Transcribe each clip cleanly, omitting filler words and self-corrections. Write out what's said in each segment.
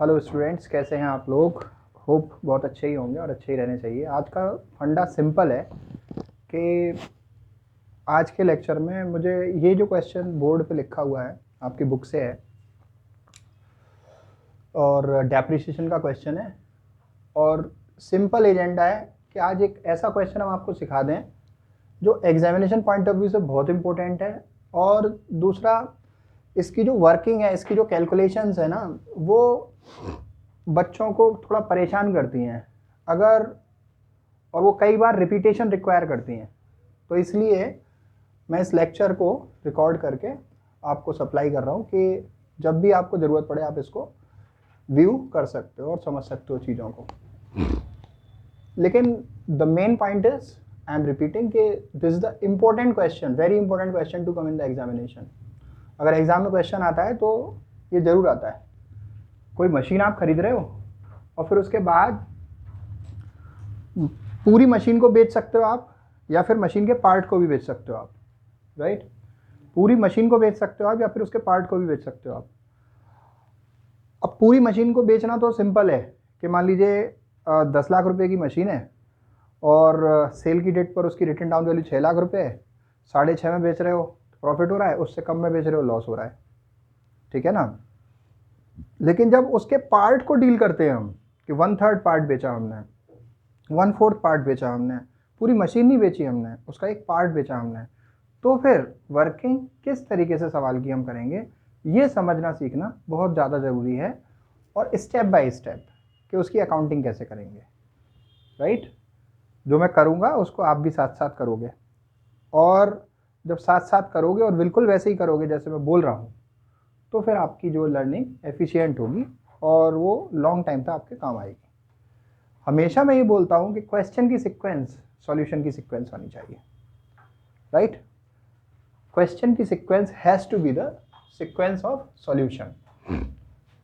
Hello students, कैसे हैं आप लोग। होप बहुत अच्छे ही होंगे और अच्छे ही रहने चाहिए। आज का फंडा सिंपल है कि आज के लेक्चर में मुझे ये जो क्वेश्चन बोर्ड पे लिखा हुआ है आपकी बुक से है और डेप्रिसिएशन का क्वेश्चन है और सिंपल एजेंडा है कि आज एक ऐसा क्वेश्चन हम आपको सिखा दें जो एग्जामिनेशन पॉइंट ऑफ व्यू से बहुत इंपॉर्टेंट है और दूसरा इसकी जो वर्किंग है, इसकी जो कैलकुलेशंस है ना, वो बच्चों को थोड़ा परेशान करती हैं अगर, और वो कई बार रिपीटेशन रिक्वायर करती हैं। तो इसलिए मैं इस लेक्चर को रिकॉर्ड करके आपको सप्लाई कर रहा हूँ कि जब भी आपको ज़रूरत पड़े आप इसको व्यू कर सकते हो और समझ सकते हो चीज़ों को। लेकिन the main point is I am repeating कि this is the important question, very important question to come in the examination. अगर एग्जाम में क्वेश्चन आता है तो ये ज़रूर आता है। कोई मशीन आप खरीद रहे हो और फिर उसके बाद पूरी मशीन को बेच सकते हो आप, या फिर मशीन के पार्ट को भी बेच सकते हो आप, राइट। पूरी मशीन को बेच सकते हो आप या फिर उसके पार्ट को भी बेच सकते हो आप। अब पूरी मशीन को बेचना तो सिंपल है कि मान लीजिए 10 लाख रुपए की मशीन है और सेल की डेट पर उसकी रिटर्न डाउन वैल्यू 6 लाख रुपए है, 6.5 में बेच रहे हो प्रॉफिट हो रहा है, उससे कम में बेच रहे हो लॉस हो रहा है, ठीक है ना। लेकिन जब उसके पार्ट को डील करते हैं हम कि 1/3 पार्ट बेचा हमने, 1/4 पार्ट बेचा हमने, पूरी मशीन नहीं बेची हमने, उसका एक पार्ट बेचा हमने, तो फिर वर्किंग किस तरीके से सवाल की हम करेंगे ये समझना सीखना बहुत ज़्यादा ज़रूरी है। और स्टेप बाय स्टेप कि उसकी अकाउंटिंग कैसे करेंगे, राइट। जो मैं करूँगा उसको आप भी साथ साथ करोगे, और जब साथ साथ करोगे और बिल्कुल वैसे ही करोगे जैसे मैं बोल रहा हूँ, तो फिर आपकी जो लर्निंग एफिशिएंट होगी और वो लॉन्ग टाइम तक आपके काम आएगी। हमेशा मैं ये बोलता हूँ कि क्वेश्चन की सीक्वेंस सॉल्यूशन की सीक्वेंस होनी चाहिए, राइट। क्वेश्चन की sequence has to be the sequence of solution.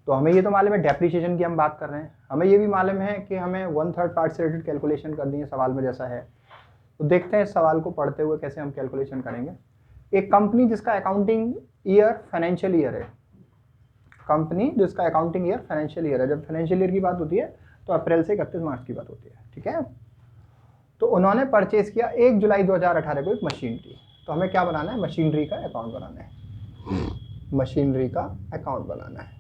तो हमें ये तो मालूम है डेप्रिसिएशन की हम बात कर रहे हैं, हमें ये भी मालूम है कि हमें 1/3 पार्ट से रिलेटेड कैलकुलेशन करनी है सवाल में जैसा है। तो देखते हैं इस सवाल को पढ़ते हुए कैसे हम कैलकुलेशन करेंगे। एक कंपनी जिसका अकाउंटिंग ईयर फाइनेंशियल ईयर है, कंपनी जिसका अकाउंटिंग ईयर फाइनेंशियल ईयर है, जब फाइनेंशियल ईयर की बात होती है तो अप्रैल से 31 मार्च की बात होती है, ठीक है। तो उन्होंने परचेज किया 1 जुलाई 2018 को एक मशीन की। तो हमें क्या बनाना है, मशीनरी का अकाउंट बनाना है, मशीनरी का अकाउंट बनाना है।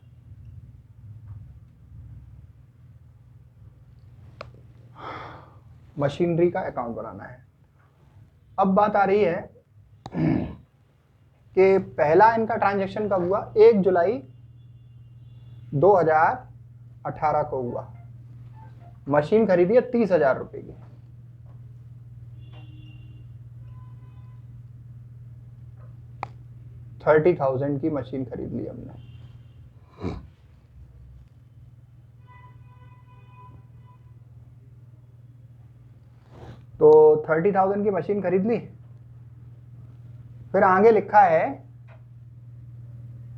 मशीनरी का अकाउंट बनाना है। अब बात आ रही है कि पहला इनका ट्रांजैक्शन कब हुआ, 1 जुलाई 2018 को हुआ। मशीन खरीदी है 30,000 रुपए की। $30,000 की मशीन खरीद ली हमने। तो 30,000 की मशीन खरीद ली। फिर आगे लिखा है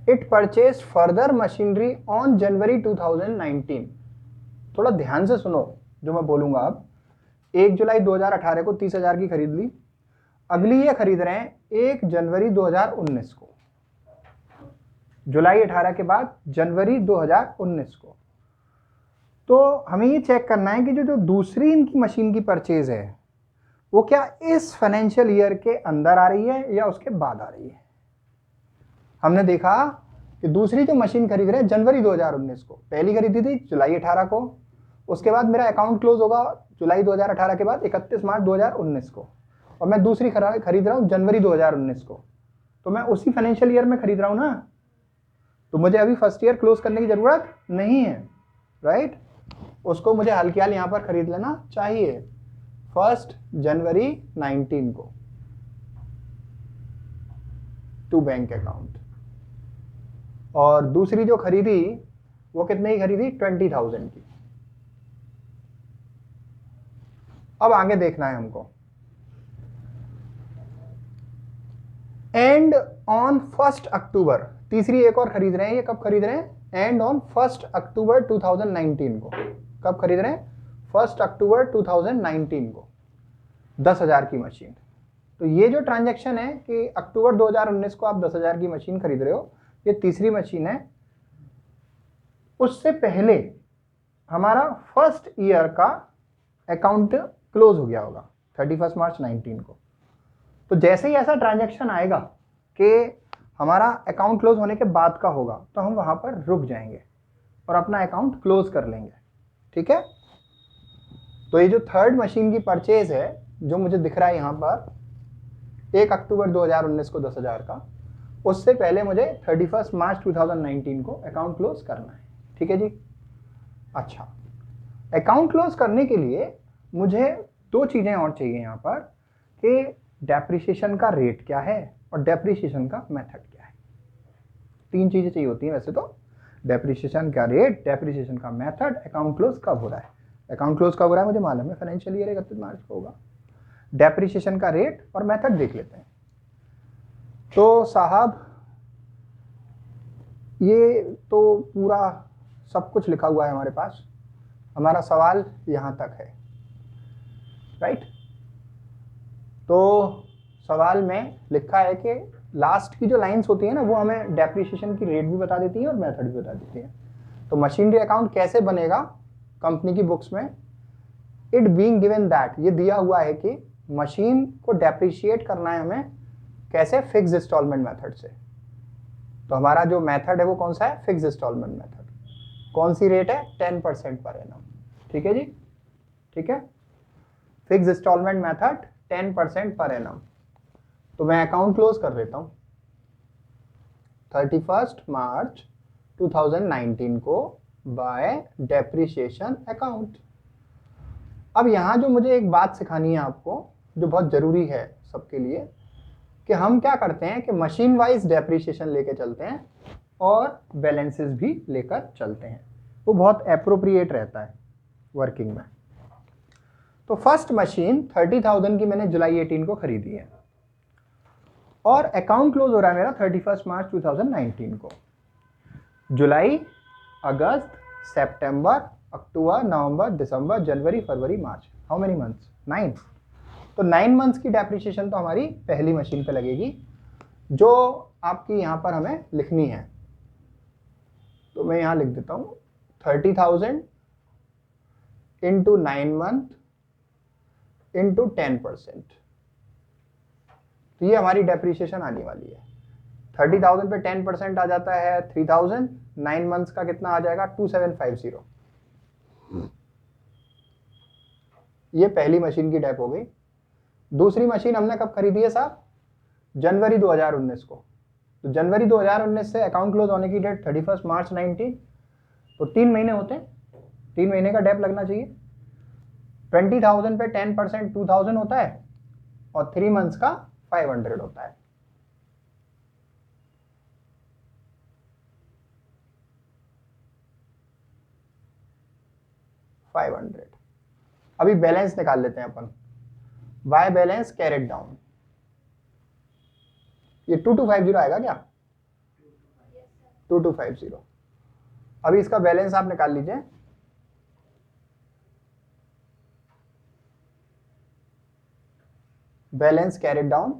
it purchase further machinery on January 2019। थोड़ा ध्यान से सुनो जो मैं बोलूंगा। अब 1 जुलाई 2018 को 30,000 की खरीद ली, अगली ये खरीद रहे हैं 1 जनवरी 2019 को, जुलाई 18 के बाद जनवरी 2019 को। तो हमें ये चेक करना है कि जो दूसरी इनकी मशीन की परचेज है वो क्या इस फाइनेंशियल ईयर के अंदर आ रही है या उसके बाद आ रही है। हमने देखा कि दूसरी जो मशीन खरीद रहे हैं जनवरी 2019 को, पहली खरीदी थी जुलाई 18 को, उसके बाद मेरा अकाउंट क्लोज होगा जुलाई 2018 के बाद 31 मार्च 2019 को, और मैं दूसरी खरीद रहा हूँ जनवरी 2019 को। तो मैं उसी फाइनेंशियल ईयर में खरीद रहा हूँ ना, तो मुझे अभी फर्स्ट ईयर क्लोज करने की जरूरत नहीं है, राइट। उसको मुझे हल्की हाल यहाँ पर खरीद लेना चाहिए 1 जनवरी 19 को टू बैंक अकाउंट। और दूसरी जो खरीदी वो कितने की खरीदी, 20,000 की। अब आगे देखना है हमको। एंड ऑन 1 अक्टूबर, तीसरी एक और खरीद रहे हैं। ये कब खरीद रहे हैं, एंड ऑन 1 अक्टूबर 2019 को। कब खरीद रहे हैं, 1 अक्टूबर 2019 को 10,000 की मशीन। तो ये जो ट्रांजैक्शन है कि अक्टूबर 2019 को आप 10,000 की मशीन खरीद रहे हो, ये तीसरी मशीन है उससे पहले हमारा फर्स्ट ईयर का अकाउंट क्लोज हो गया होगा 31 मार्च 19 को। तो जैसे ही ऐसा ट्रांजैक्शन आएगा कि हमारा अकाउंट क्लोज होने के बाद का होगा, तो हम वहां पर रुक जाएंगे और अपना अकाउंट क्लोज कर लेंगे। ठीक है, तो ये जो थर्ड मशीन की परचेज है जो मुझे दिख रहा है यहाँ पर 1 अक्टूबर 2019 को 10,000 का, उससे पहले मुझे 31 मार्च 2019 को अकाउंट क्लोज करना है। ठीक है जी। अच्छा, अकाउंट क्लोज करने के लिए मुझे दो चीजें और चाहिए यहाँ पर कि डेप्रिसिएशन का रेट क्या है और डेप्रिसिएशन का मेथड क्या है। तीन चीजें चाहिए होती हैं वैसे तो, डेप्रिसिएशन का रेट, डेप्रिसिएशन का मेथड, अकाउंट क्लोज कब हो रहा है। अकाउंट क्लोज कब हो रहा है मुझे मालूम है, फाइनेंशियल ईयर 31 मार्च को होगा। डेप्रिसिएशन का रेट और मेथड देख लेते हैं। तो साहब ये तो पूरा सब कुछ लिखा हुआ है हमारे पास, हमारा सवाल यहाँ तक है, राइट। तो सवाल में लिखा है कि लास्ट की जो लाइंस होती है ना, वो हमें डेप्रिसिएशन की रेट भी बता देती है और मेथड भी बता देती है। तो मशीनरी अकाउंट कैसे बनेगा कंपनी की बुक्स में, इट बीइंग गिवन दैट, ये दिया हुआ है कि मशीन को डेप्रिशिएट करना है हमें कैसे, फिक्स इंस्टॉलमेंट मेथड से। तो हमारा जो मेथड है वो कौन सा है, फिक्स इंस्टॉलमेंट मेथड। कौन सी रेट है, 10% पर एनम। ठीक है जी, ठीक है, fix instalment method 10% per annum. तो मैं अकाउंट क्लोज कर देता हूं 31 मार्च 2019 को बाय डेप्रिसिएशन अकाउंट। अब यहां जो मुझे एक बात सिखानी है आपको जो बहुत जरूरी है सबके लिए, कि हम क्या करते हैं कि मशीन वाइज डेप्रिसिएशन लेके चलते हैं और बैलेंसेस भी लेकर चलते हैं, वो बहुत एप्रोप्रिएट रहता है वर्किंग में। तो फर्स्ट मशीन 30,000 की मैंने जुलाई 18 को खरीदी है और अकाउंट क्लोज हो रहा है मेरा 31 मार्च 2019 को। जुलाई, अगस्त, सितंबर, अक्टूबर, नवंबर, दिसंबर, जनवरी, फरवरी, मार्च, हाउ मेनी मंथ्स, 9। तो 9 मंथ्स की डेप्रिसिएशन तो हमारी पहली मशीन पे लगेगी, जो आपकी यहाँ पर हमें लिखनी है। तो मैं यहाँ लिख देता हूँ 30,000 इंटू 9 मंथ इंटू 10%। तो ये हमारी डेप्रिसिएशन आने वाली है। 30,000 पे 10% आ जाता है 3,000, 9 मंथ्स का कितना आ जाएगा 2750। ये पहली मशीन की डेप हो गई। दूसरी मशीन हमने कब खरीदी है साहब, जनवरी 2019 को। तो जनवरी 2019 से अकाउंट क्लोज होने की डेट 31 मार्च 19, तो 3 महीने होते हैं, 3 महीने का डेप लगना चाहिए। 20,000 पे 10% 2,000 होता है और 3 मंथ्स का 500 होता है। अभी बैलेंस निकाल लेते हैं अपन। वाई बैलेंस कैरेट डाउन, ये 2250 आएगा क्या, 2250। अभी इसका बैलेंस आप निकाल लीजिए। Balance carried down,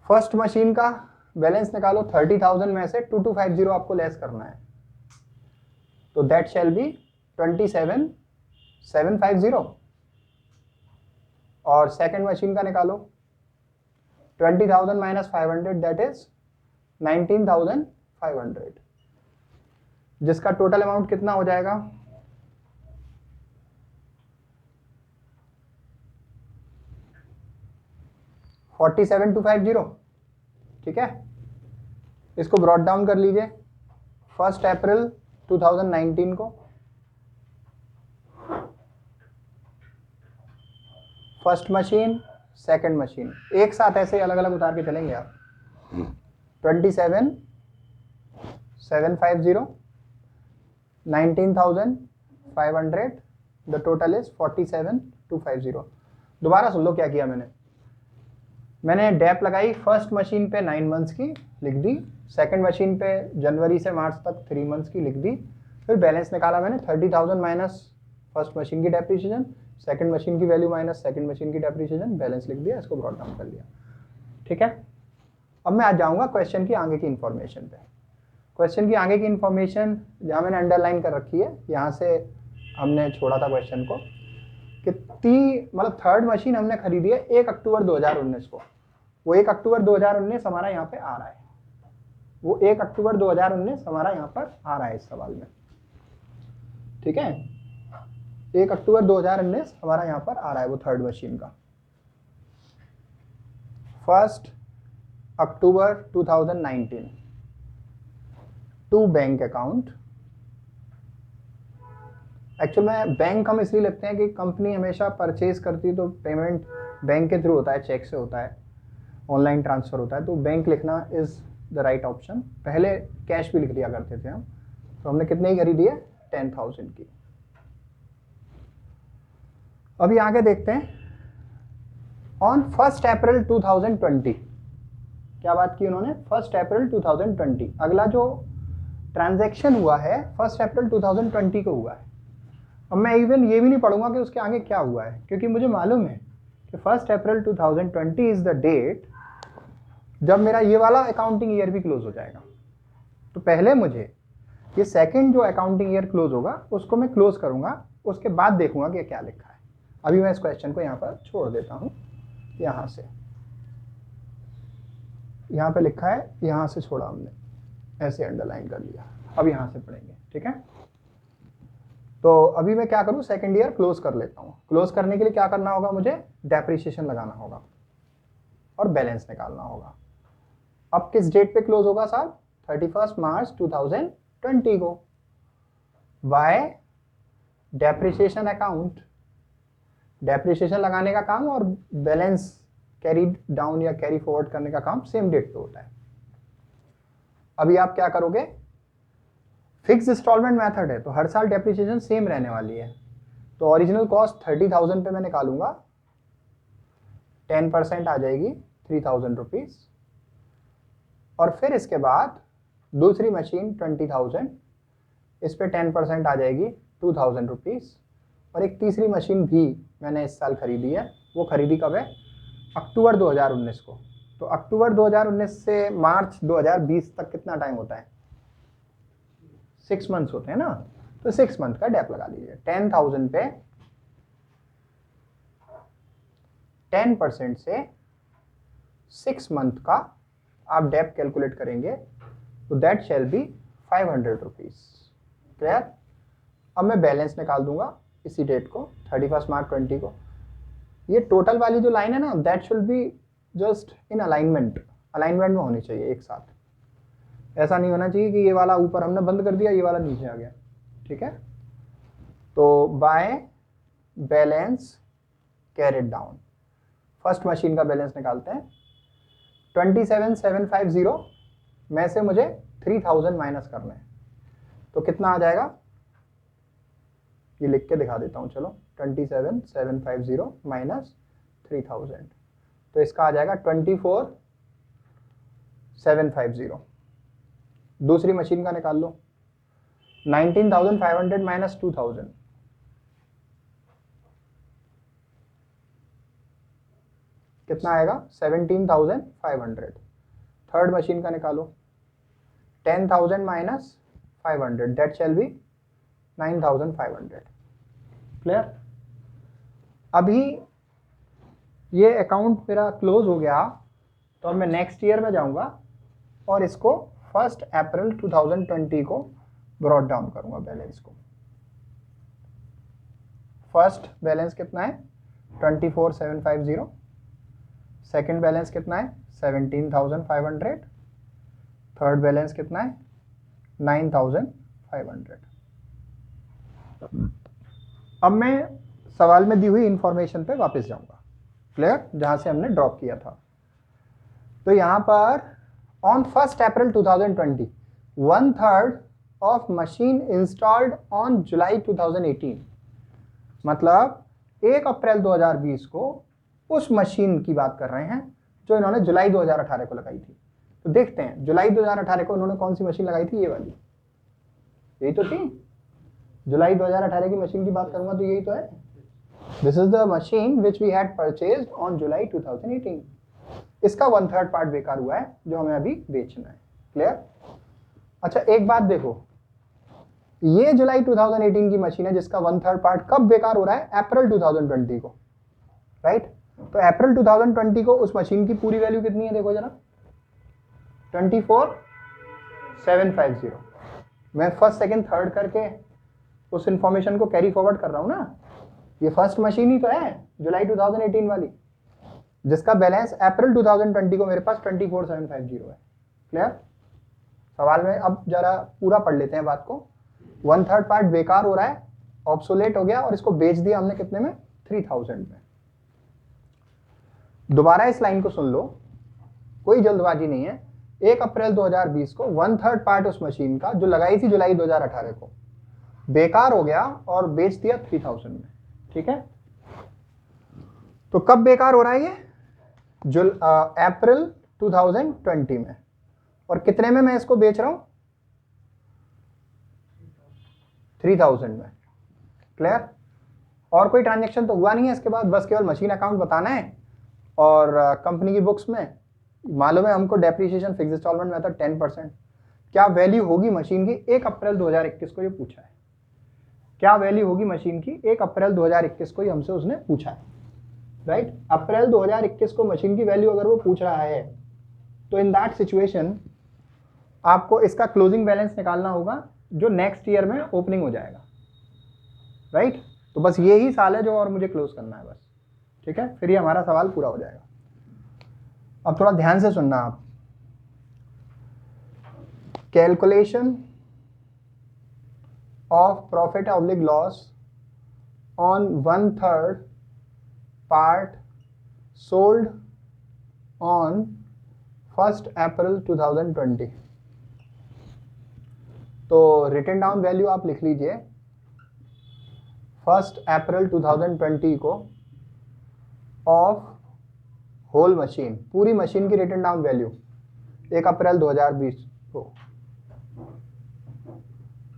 first machine का बैलेंस निकालो। 30,000 में से 2250 आपको लेस करना है, तो दैट शैल बी 27,750। और सेकंड मशीन का निकालो 20,000 माइनस 500, दैट इज 19,500, जिसका टोटल अमाउंट कितना हो जाएगा 47,250। ठीक है, इसको ब्रॉट डाउन कर लीजिए। 1 अप्रैल 2019 को फर्स्ट मशीन, सेकंड मशीन, एक साथ ऐसे अलग अलग उतार के चलेंगे आप। 27,750, 19,500, द टोटल इज 47,250। दोबारा सुन लो क्या किया मैंने डेप लगाई फर्स्ट मशीन पे 9 मंथ्स की लिख दी, सेकंड मशीन पे जनवरी से मार्च तक 3 मंथ्स की लिख दी, फिर बैलेंस निकाला मैंने 30,000 माइनस फर्स्ट मशीन की डेप्रिसिएशन, सेकंड मशीन की वैल्यू माइनस सेकंड मशीन की डेप्रिसिएशन, बैलेंस लिख दिया, इसको ब्रॉट डाउन कर लिया। ठीक है, अब मैं आ जाऊंगा क्वेश्चन की आगे की इंफॉर्मेशन पे। क्वेश्चन की आगे की इंफॉर्मेशन जहाँ मैंने अंडरलाइन कर रखी है, यहाँ से हमने छोड़ा था क्वेश्चन को कि मतलब थर्ड मशीन हमने खरीदी है 1 अक्टूबर 2019 को। वो 1 अक्टूबर 2019 हमारा यहाँ पे आ रहा है, वो 1 अक्टूबर 2019 हमारा यहाँ पर आ रहा है इस सवाल में, ठीक है। 1 अक्टूबर 2019 हमारा यहाँ पर आ रहा है वो थर्ड मशीन का। 1 अक्टूबर 2019 टू बैंक अकाउंट। एक्चुअल में बैंक हम इसलिए लिखते हैं कि कंपनी हमेशा परचेज करती है तो पेमेंट बैंक के थ्रू होता है, चेक से होता है, ऑनलाइन ट्रांसफर होता है, तो बैंक लिखना इज द राइट ऑप्शन। पहले कैश भी लिख दिया करते थे हम, तो हमने कितने की खरीदी है, 10,000 की। अभी आगे देखते हैं, ऑन 1 अप्रैल 2020, क्या बात की उन्होंने, 1 अप्रैल 2020। अगला जो ट्रांजैक्शन हुआ है 1 अप्रैल 2020 को हुआ है। अब मैं इवन ये भी नहीं पढ़ूंगा कि उसके आगे क्या हुआ है, क्योंकि मुझे मालूम है कि 1 अप्रैल 2020 इज द डेट जब मेरा ये वाला अकाउंटिंग ईयर भी क्लोज हो जाएगा। तो पहले मुझे ये सेकंड जो अकाउंटिंग ईयर क्लोज होगा उसको मैं क्लोज करूंगा, उसके बाद देखूंगा कि क्या लिखा है। अभी मैं इस क्वेश्चन को यहाँ पर छोड़ देता हूँ, यहाँ से, यहाँ पे लिखा है, यहाँ से छोड़ा हमने, ऐसे अंडरलाइन कर लिया। अब यहाँ से पढ़ेंगे, ठीक है। तो अभी मैं क्या करूँ, सेकंड ईयर क्लोज कर लेता हूँ। क्लोज करने के लिए क्या करना होगा, मुझे डेप्रिसिएशन लगाना होगा और बैलेंस निकालना होगा। अब किस डेट पे क्लोज होगा साहब, 31 मार्च 2020 को, बाय डेप्रिसिएशन अकाउंट। डेप्रिसिएशन लगाने का काम और बैलेंस कैरी डाउन या कैरी फॉरवर्ड करने का काम सेम डेट पे होता है। अभी आप क्या करोगे, फिक्स इंस्टॉलमेंट मेथड है तो हर साल डेप्रिसिएशन सेम रहने वाली है। तो ओरिजिनल कॉस्ट 30,000 पे मैं निकालूंगा, 10% आ जाएगी 3,000 रुपीज, और फिर इसके बाद दूसरी मशीन 20,000, इस पे 10% आ जाएगी 2,000 रुपीज, और एक तीसरी मशीन भी मैंने इस साल खरीदी है। वो खरीदी कब है, अक्टूबर 2019 को। तो अक्टूबर 2019 से मार्च 2020 तक कितना टाइम होता है, 6 मंथ्स होते हैं ना, तो 6 मंथ का डेप लगा लीजिए। 10,000 पे 10% से 6 मंथ का आप डेप कैलकुलेट करेंगे तो that shall be 500 rupees. Clear. अब मैं बैलेंस निकाल दूंगा इसी डेट को, 31 मार्च 20 को। ये टोटल वाली जो लाइन है ना, that should be just in alignment, alignment में होनी चाहिए एक साथ। ऐसा नहीं होना चाहिए कि ये वाला ऊपर हमने बंद कर दिया, ये वाला नीचे आ गया, ठीक है। तो by balance carried down, first machine का बैलेंस निकालते हैं। 27,750 में से मुझे 3,000 माइनस करना है, तो कितना आ जाएगा, ये लिख के दिखा देता हूँ, चलो। 27,750 माइनस 3,000, तो इसका आ जाएगा 24,750। दूसरी मशीन का निकाल लो, 19,500 माइनस 2,000, कितना आएगा, 17,500। थर्ड मशीन का निकालो, 10,000 minus 500, that shall be 9,500। Clear. अभी ये अकाउंट मेरा क्लोज हो गया, तो अब मैं नेक्स्ट ईयर में जाऊंगा और इसको 1 अप्रैल 2020 को ब्रॉट डाउन करूंगा बैलेंस को। फर्स्ट बैलेंस कितना है, 24,750। सेकंड बैलेंस कितना है, 17,500। थर्ड बैलेंस कितना है, 9,500। अब मैं सवाल में दी हुई इंफॉर्मेशन पे वापस जाऊंगा, क्लियर, जहां से हमने ड्रॉप किया था। तो यहां पर on 1 April 2020 1/3 of machine installed on July 2018, मतलब 1 अप्रैल 2020 को उस मशीन की बात कर रहे हैं जो इन्होंने जुलाई 2018 को लगाई थी। तो देखते हैं जुलाई 2018 को इन्होंने कौन सी मशीन लगाई थी, ये वाली, यही तो थी। जुलाई 2018 की मशीन की बात करूंगा तो यही तो है। This is the machine which we had purchased on July 2018। इसका 1/3 पार्ट बेकार हुआ है जो हमें अभी बेचना है। क्लियर। अच्छा एक बात देखो, ये जुलाई 2018 की मशीन है जिसका 1/3 पार्ट कब बेकार हो रहा है? अप्रैल 2020 को, राइट? तो अप्रैल 2020 को उस मशीन की पूरी वैल्यू कितनी है देखो जरा, 24,750। मैं फर्स्ट सेकंड थर्ड करके उस इंफॉर्मेशन को कैरी फॉरवर्ड कर रहा हूं ना। ये फर्स्ट मशीन ही तो है जुलाई 2018 वाली, जिसका बैलेंस अप्रैल 2020 को मेरे पास 24,750 है। क्लियर? सवाल में अब जरा पूरा पढ़ लेते हैं बात को। 1/3 पार्ट बेकार हो रहा है, ऑब्सोलेट हो गया और इसको बेच दिया हमने कितने में? 3000 में। दोबारा इस लाइन को सुन लो, कोई जल्दबाजी नहीं है। 1 अप्रैल 2020 को 1/3 पार्ट उस मशीन का जो लगाई थी जुलाई 2018 को बेकार हो गया और बेच दिया 3000 में। ठीक है, तो कब बेकार हो रहा है ये? अप्रैल 2020 में। और कितने में मैं इसको बेच रहा हूं? 3000 में। क्लियर? और कोई ट्रांजैक्शन तो हुआ नहीं है इसके बाद, बस केवल मशीन अकाउंट बताना है और कंपनी की बुक्स में मालूम है हमको डेप्रिसिएशन फिक्स इंस्टॉलमेंट मेथड 10%। क्या वैल्यू होगी मशीन की 1 अप्रैल 2021 को? ये पूछा है। क्या वैल्यू होगी मशीन की 1 अप्रैल 2021 को? ये हमसे उसने पूछा है, राइट? अप्रैल 2021 को मशीन की वैल्यू अगर वो पूछ रहा है तो इन दैट सिचुएशन आपको इसका क्लोजिंग बैलेंस निकालना होगा जो नेक्स्ट ईयर में ओपनिंग हो जाएगा, राइट? तो बस ये ही साल है जो और मुझे क्लोज करना है बस। ठीक है, फिर ये हमारा सवाल पूरा हो जाएगा। अब थोड़ा ध्यान से सुनना आप। Calculation of profit oblique loss on 1/3 part sold on 1 April 2020। तो रिटन डाउन वैल्यू आप लिख लीजिए 1 अप्रैल 2020 को ऑफ होल मशीन, पूरी मशीन की रिटन डाउन वैल्यू 1 अप्रैल 2020 को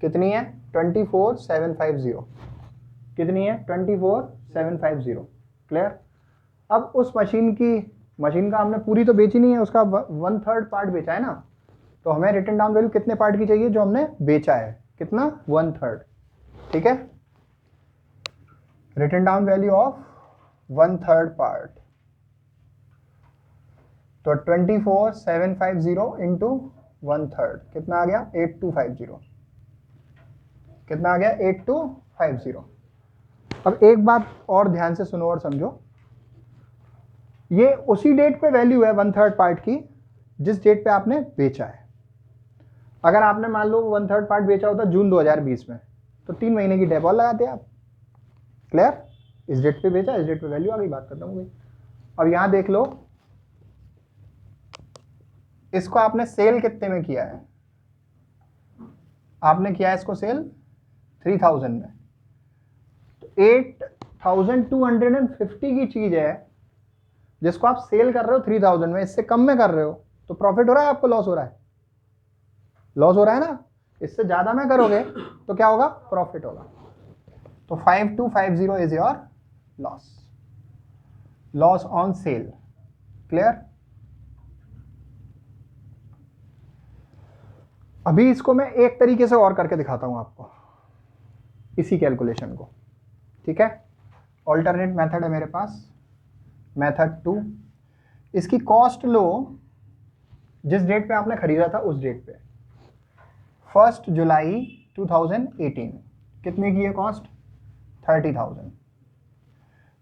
कितनी है? 24,750। कितनी है? 24,750। क्लियर? अब उस मशीन का हमने पूरी तो बेची नहीं है, उसका 1/3 पार्ट बेचा है ना, तो हमें रिटन डाउन वैल्यू कितने पार्ट की चाहिए जो हमने बेचा है? कितना? 1/3। ठीक है, written down value of 1/3 part, तो 24,750 इंटू 1/3 कितना आ गया? 8250। कितना आ गया? 8250। अब एक बात और ध्यान से सुनो और समझो, ये उसी डेट पे वैल्यू है 1/3 पार्ट की जिस डेट पे आपने बेचा है। अगर आपने मान लो 1/3 पार्ट बेचा होता जून 2020 में, तो 3 महीने की डेप और लगाते आप। क्लियर? इस डेट पे बेचा, इस डेट पे वैल्यू आ गई, बात खत्म हो गई। अब यहां देख लो, इसको आपने सेल कितने में किया है? आपने किया है इसको सेल 3000 में। तो 8250 की चीज है जिसको आप सेल कर रहे हो 3000 में, इससे कम में कर रहे हो, तो प्रॉफिट हो रहा है आपको? लॉस हो रहा है? लॉस हो रहा है ना। इससे ज्यादा में करोगे तो क्या होगा? प्रॉफिट होगा। तो 5250 is your loss on sale. Clear? अभी इसको मैं एक तरीके से और करके दिखाता हूं आपको, इसी कैलकुलेशन को। ठीक है, ऑल्टरनेट मेथड है मेरे पास, मेथड 2। इसकी कॉस्ट लो जिस डेट पे आपने खरीदा था उस डेट पे, 1 जुलाई 2018। कितने की है कॉस्ट? 30,000।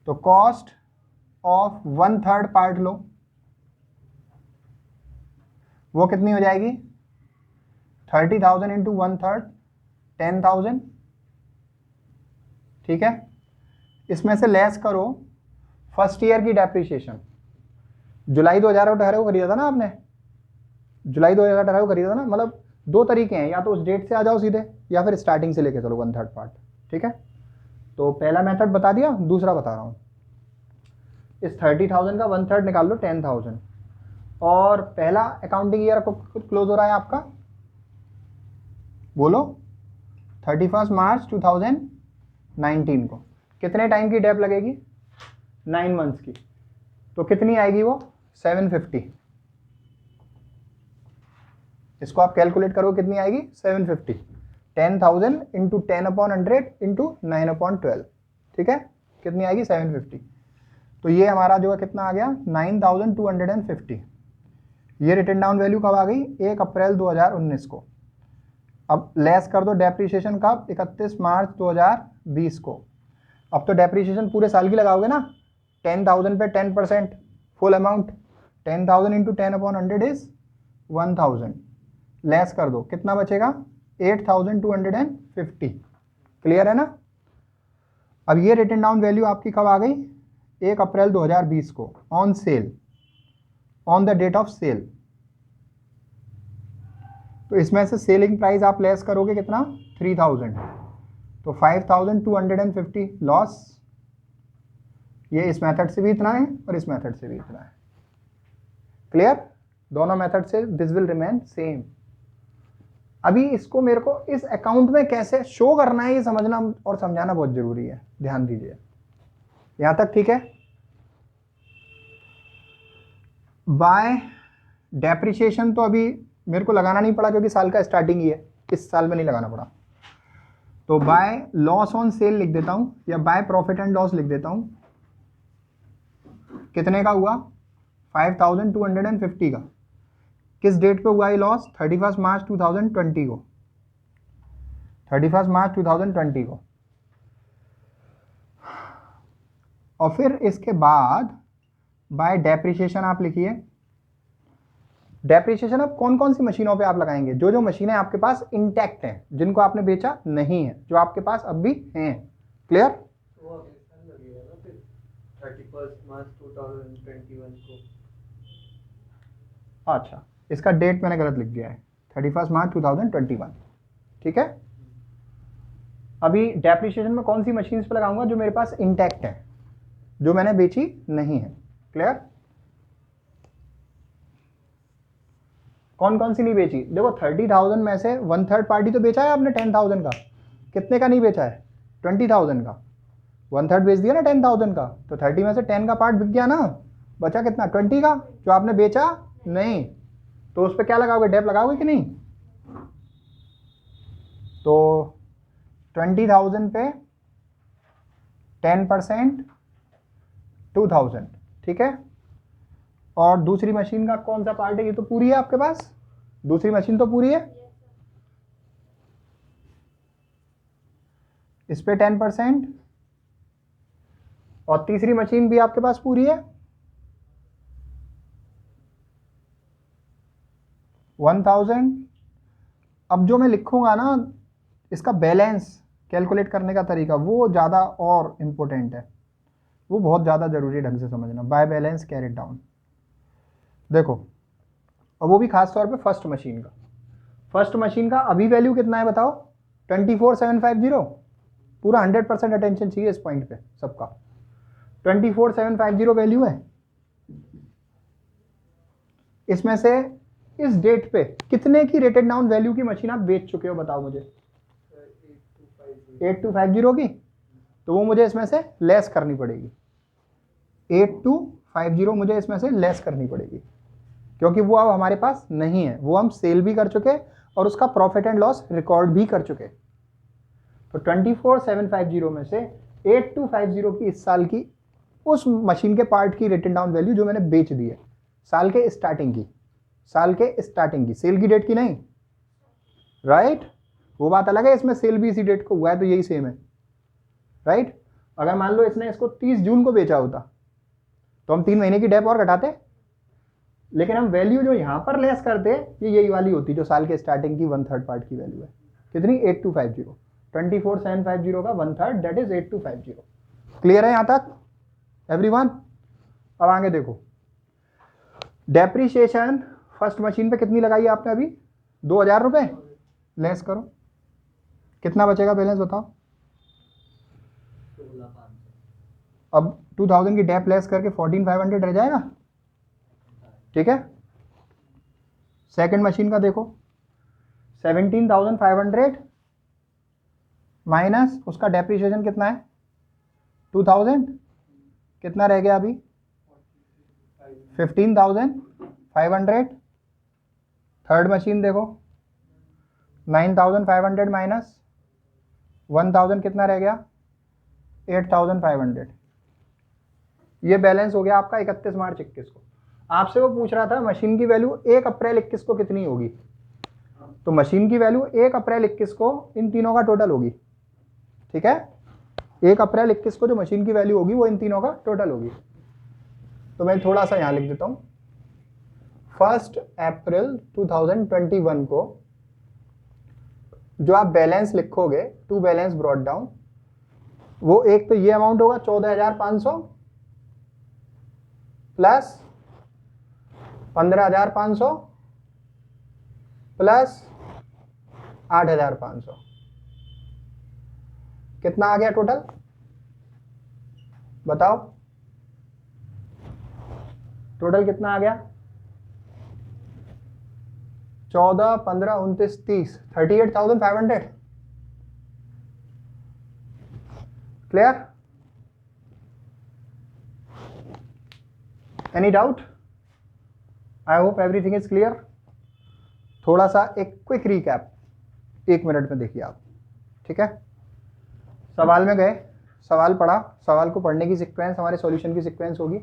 तो कॉस्ट ऑफ 1/3 पार्ट लो, वो कितनी हो जाएगी? 30,000 इंटू 1/3 10,000। ठीक है, इसमें से लेस करो फर्स्ट ईयर की डेप्रिसिएशन। जुलाई 2018 को खरीदा था ना आपने, जुलाई 2018 को खरीदा था ना, मतलब 2 तरीके हैं, या तो उस डेट से आ जाओ सीधे या फिर स्टार्टिंग से लेके चलो 1/3 पार्ट। ठीक है, तो पहला मेथड बता दिया, दूसरा बता रहा हूं। इस 30,000 का 1/3 निकाल लो 10,000, और पहला अकाउंटिंग ईयर को क्लोज हो रहा है आपका, बोलो 31 मार्च 2019 को। कितने टाइम की डेप लगेगी? 9 मंथ्स की। तो कितनी आएगी वो? 750। इसको आप कैलकुलेट करो कितनी आएगी 750। 10,000 इंटू 10/100 इंटू 9/12, ठीक है, कितनी आएगी 750। तो ये हमारा जो है कितना आ गया 9,250। ये रिटन डाउन वैल्यू कब आ गई 1 अप्रैल 2019 को। अब लेस कर दो डेप्रीशिएशन कब 31 मार्च 2020 को। अब तो डेप्रीशिएशन पूरे साल की लगाओगे ना, 10,000 पे 10% full amount, 10,000 into 10/100 is 1,000। Less कर दो कितना बचेगा 8,250। क्लियर है ना। अब ये रिटन डाउन वैल्यू आपकी कब आ गई 1 अप्रैल 2020 को on sale, on the date of sale. तो इसमें से सेलिंग प्राइस आप लेस करोगे कितना 3,000, तो 5,250 लॉस। ये इस मेथड से भी इतना है और इस मेथड से भी इतना है। क्लियर, दोनों मेथड से दिस विल रिमेन सेम। अभी इसको मेरे को इस अकाउंट में कैसे शो करना है ये समझना और समझाना बहुत जरूरी है, ध्यान दीजिए। यहां तक ठीक है। बाय डेप्रिसिएशन तो अभी मेरे को लगाना नहीं पड़ा क्योंकि साल का स्टार्टिंग ही है, इस साल में नहीं लगाना पड़ा। तो बाय लॉस ऑन सेल लिख देता हूं या बाय प्रॉफिट एंड लॉस लिख देता हूं। कितने का हुआ 5,250 का। किस डेट पे हुआ ये लॉस 31 मार्च 2020 को, 31 मार्च 2020 को। और फिर इसके बाद बाय डेप्रिसिएशन आप लिखिए। डेप्रिसिएशन अब कौन कौन सी मशीनों पे आप लगाएंगे, जो जो मशीनें आपके पास इंटैक्ट हैं, जिनको आपने बेचा नहीं है, जो आपके पास अब भी हैं। क्लियर। तो अब ऐसा लगेगा ना फिर 31 मार्च 2021 को। अच्छा, इसका डेट मैंने गलत लिख दिया है 31 मार्च 2021, ठीक है। अभी डेप्रिसिएशन में कौन सी मशीन्स पे लगाऊंगा जो मेरे पास इंटैक्ट है, जो मैंने बेची नहीं है। क्लियर। कौन कौन सी नहीं बेची, देखो 30,000 में से 1/3 पार्टी तो बेचा है आपने 10,000 का। कितने का नहीं बेचा है 20,000 का, 1/3 बेच दिया ना 10,000 का, तो 30 में से 10 का पार्ट बिक गया ना, बचा कितना 20 का जो आपने बेचा नहीं। तो उस पर क्या लगाओगे, डेप लगाओगे कि नहीं। तो 20,000 पे 10% 2,000, ठीक है। और दूसरी मशीन का कौन सा पार्ट है, ये तो पूरी है आपके पास, दूसरी मशीन तो पूरी है, इस पे 10%, और तीसरी मशीन भी आपके पास पूरी है 1,000। अब जो मैं लिखूंगा ना इसका बैलेंस कैलकुलेट करने का तरीका वो ज़्यादा और इम्पोर्टेंट है, वो बहुत ज़्यादा ज़रूरी है ढंग से समझना। बाय बैलेंस कैरिड डाउन देखो, और वो भी खास तौर पे फर्स्ट मशीन का। फर्स्ट मशीन का अभी वैल्यू कितना है बताओ 24,750। पूरा 100% अटेंशन चाहिए इस पॉइंट पे सबका। 24,750 वैल्यू है। इसमें से इस डेट पे कितने की रेटेड डाउन वैल्यू की मशीन आप बेच चुके हो बताओ मुझे। 8250 की, तो वो मुझे इसमें से लेस करनी पड़ेगी। 8250 मुझे इसमें से लेस करनी पड़ेगी क्योंकि वो अब हमारे पास नहीं है, वो हम सेल भी कर चुके और उसका प्रॉफिट एंड लॉस रिकॉर्ड भी कर चुके। तो 24,750 में से 8250 की इस साल की उस मशीन के पार्ट की रिटन डाउन वैल्यू जो मैंने बेच दी है साल के स्टार्टिंग की, साल के स्टार्टिंग की, सेल की डेट की नहीं, राइट। वो बात अलग है, इसमें सेल भी इसी डेट को हुआ है तो यही सेम है, राइट। अगर मान लो इसने इसको 30 जून को बेचा होता तो हम 3 महीने की डेप और घटाते, लेकिन हम वैल्यू जो यहां पर लेस करते ये यही वाली होती जो साल के स्टार्टिंग की 1/3 पार्ट की वैल्यू है। कितनी 8250, 24,750 का 1/3 दैट इज 8250। क्लियर है यहां तक एवरीवन। अब आगे देखो, डेप्रीशिएशन फर्स्ट मशीन पे कितनी लगाई आपने अभी 2,000 रुपए, लेस करो कितना बचेगा बैलेंस बताओ। 16,500। अब 2,000 की डेप लेस करके 14,500 रह जाएगा, ठीक है। सेकंड मशीन का देखो 17,500 माइनस उसका डेप्रीशिएशन कितना है 2,000, कितना रह गया अभी 15,500, थर्ड मशीन देखो 9500 माइनस 1000 कितना रह गया 8500। ये बैलेंस हो गया आपका 31 मार्च 21 को। आपसे वो पूछ रहा था मशीन की वैल्यू 1 अप्रैल 21 को कितनी होगी, तो मशीन की वैल्यू 1 अप्रैल 21 को इन तीनों का टोटल होगी। ठीक है, 1 अप्रैल 21 को जो मशीन की वैल्यू होगी वो इन तीनों का टोटल होगी। तो मैं थोड़ा सा यहाँ लिख देता हूँ। 1 अप्रैल 2021 को जो आप बैलेंस लिखोगे, टू बैलेंस ब्रॉट डाउन, वो एक तो ये अमाउंट होगा 14,500 प्लस 15,500 प्लस 8,500, कितना आ गया टोटल बताओ, टोटल कितना आ गया 14, 15, 29, 30, 38,500। Clear? Any doubt? I hope everything is clear. थोड़ा सा एक क्विक रिकैप 1 मिनट में देखिए आप। ठीक है, सवाल में गए, सवाल पढ़ा, सवाल को पढ़ने की सीक्वेंस हमारे सॉल्यूशन की सीक्वेंस होगी।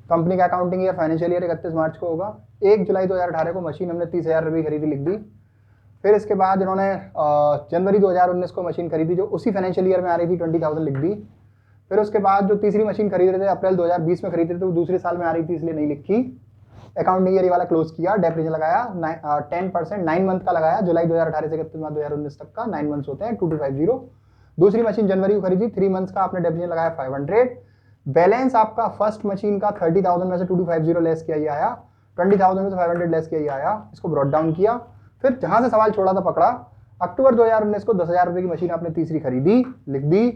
कंपनी का अकाउंटिंग ईयर फाइनेंशियल ईयर 31 मार्च को होगा। 1 जुलाई 2018 को मशीन हमने 30,000 रुपये खरीदी, लिख दी। फिर इसके बाद इन्होंने जनवरी 2019 को मशीन खरीदी जो उसी फाइनेंशियल ईयर में आ रही थी, 20,000 लिख दी। फिर उसके बाद जो तीसरी मशीन खरीद रहे थे अप्रैल 2020 में खरीद रहे थे, वो दूसरे साल में आ रही थी इसलिए नहीं लिखी। अकाउंटिंग ईयर वाला क्लोज किया, डेप्रिसिएशन लगाया 10% 9 मंथ का लगाया, जुलाई 2018 से 31 मार्च 2019 तक का 9 मंथ्स होते हैं 2250। दूसरी मशीन जनवरी को खरीदी, 3 मंथ्स का आपने डेप्रिसिएशन लगाया 500। बैलेंस आपका फर्स्ट मशीन का 30,000 में से 2250 लेस किया ये आया, 20,000 में से 500 लेस किया ये आया, इसको ब्रॉट डाउन किया। फिर जहां से सवाल छोड़ा था पकड़ा, अक्टूबर 2019 को 10,000 रुपये की मशीन आपने तीसरी खरीदी, लिख दी।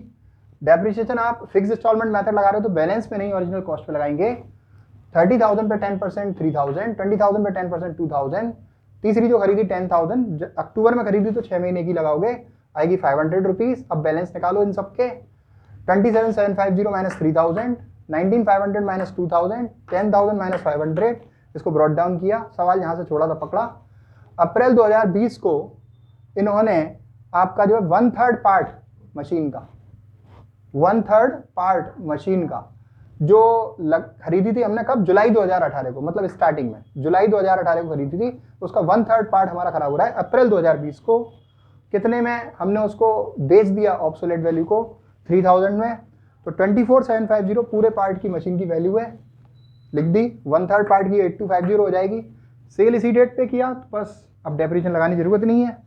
डेप्रिसिएशन आप फिक्स इंस्टॉलमेंट मेथड लगा रहे हो तो बैलेंस पे नहीं ओरिजिनल कॉस्ट पे लगाएंगे। 30,000 पे 10% 3,000, 20,000 पे 10% 2,000। तीसरी जो खरीदी 10,000 अक्टूबर में खरीदी तो 6 महीने की लगाओगे, आएगी 500 रुपीज। अब बैलेंस निकालो इन सबके, 27,750 माइनस 3,000, 19,500 माइनस 2,000, 10,000 माइनस 500, इसको ब्रॉट डाउन किया। सवाल यहाँ से छोड़ा था पकड़ा। अप्रैल 2020 को इन्होंने आपका जो है 1/3 पार्ट मशीन का, 1/3 पार्ट मशीन का जो खरीदी थी हमने कब, जुलाई 2018 को, मतलब स्टार्टिंग में जुलाई 2018 को खरीदी थी, उसका 1/3 पार्ट हमारा खराब हो रहा है। अप्रैल 2020 को कितने में हमने उसको बेच दिया ऑब्सोलेट वैल्यू को, 3,000 में। तो 24,750 पूरे पार्ट की मशीन की वैल्यू है, लिख दी। 1/3 पार्ट की 8,250 हो जाएगी। सेल इसी डेट पे किया तो बस अब डेप्रिसिएशन लगाने की जरूरत नहीं है,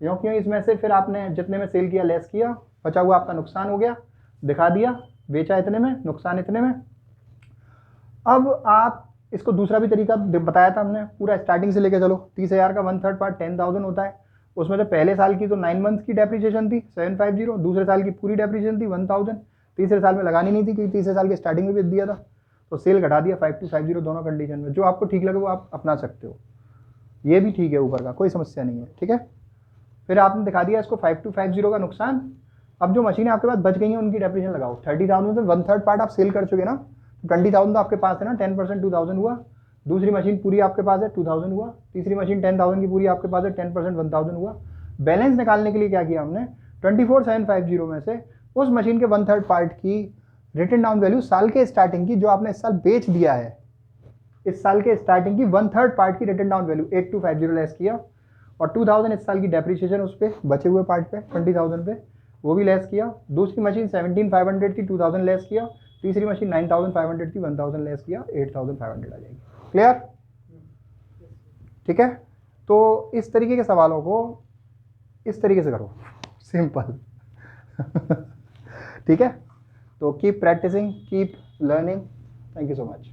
क्योंकि इसमें से फिर आपने जितने में सेल किया लेस किया, बचा हुआ आपका नुकसान हो गया, दिखा दिया, बेचा इतने में, नुकसान इतने में। अब आप इसको दूसरा भी तरीका बताया था हमने, पूरा स्टार्टिंग से लेके चलो। 30,000 का 1/3 पार्ट 10,000 होता है, उसमें तो पहले साल की तो 9 मंथ की डेप्रिसिएशन थी 750, दूसरे साल की पूरी डेप्रिसिएशन थी 1,000, तीसरे साल में लगानी नहीं थी क्योंकि तीसरे साल के स्टार्टिंग में बेच दिया था, तो सेल घटा दिया 5250 दोनों कंडीशन में। जो आपको ठीक लगे वो आप अपना सकते हो, ये भी ठीक है, ऊपर का कोई समस्या नहीं है। ठीक है, फिर आपने दिखा दिया इसको 5250 का नुकसान। अब जो मशीनें आपके पास बच गई हैं उनकी डेप्रिसिएशन लगाओ। 30,000 में 1/3 पार्ट आप सेल कर चुके ना, 20,000 तो आपके पास है ना, 10% 2,000 हुआ। दूसरी मशीन पूरी आपके पास है 2,000 हुआ। तीसरी मशीन 10,000 की पूरी आपके पास है, 10% 1,000 हुआ। बैलेंस निकालने के लिए क्या किया हमने, 24,750 में से उस मशीन के 1/3 पार्ट की रिटन डाउन वैल्यू साल के स्टार्टिंग की, जो आपने इस साल बेच दिया है, इस साल के स्टार्टिंग की 1/3 पार्ट की रिटन डाउन वैल्यू 8,250 लेस किया, और 2,000 इस साल की डेप्रिसिएशन उस पर बचे हुए पार्ट पे 20,000 पे, वो भी लेस किया। दूसरी मशीन 17,500 थी, 2,000 लेस किया। तीसरी मशीन 9,500 थी, 1,000 लेस किया, 8,500 आ जाएगी। क्लियर? ठीक है, तो इस तरीके के सवालों को इस तरीके से करो, सिंपल। ठीक है, तो keep practising, keep learning. Thank you so much.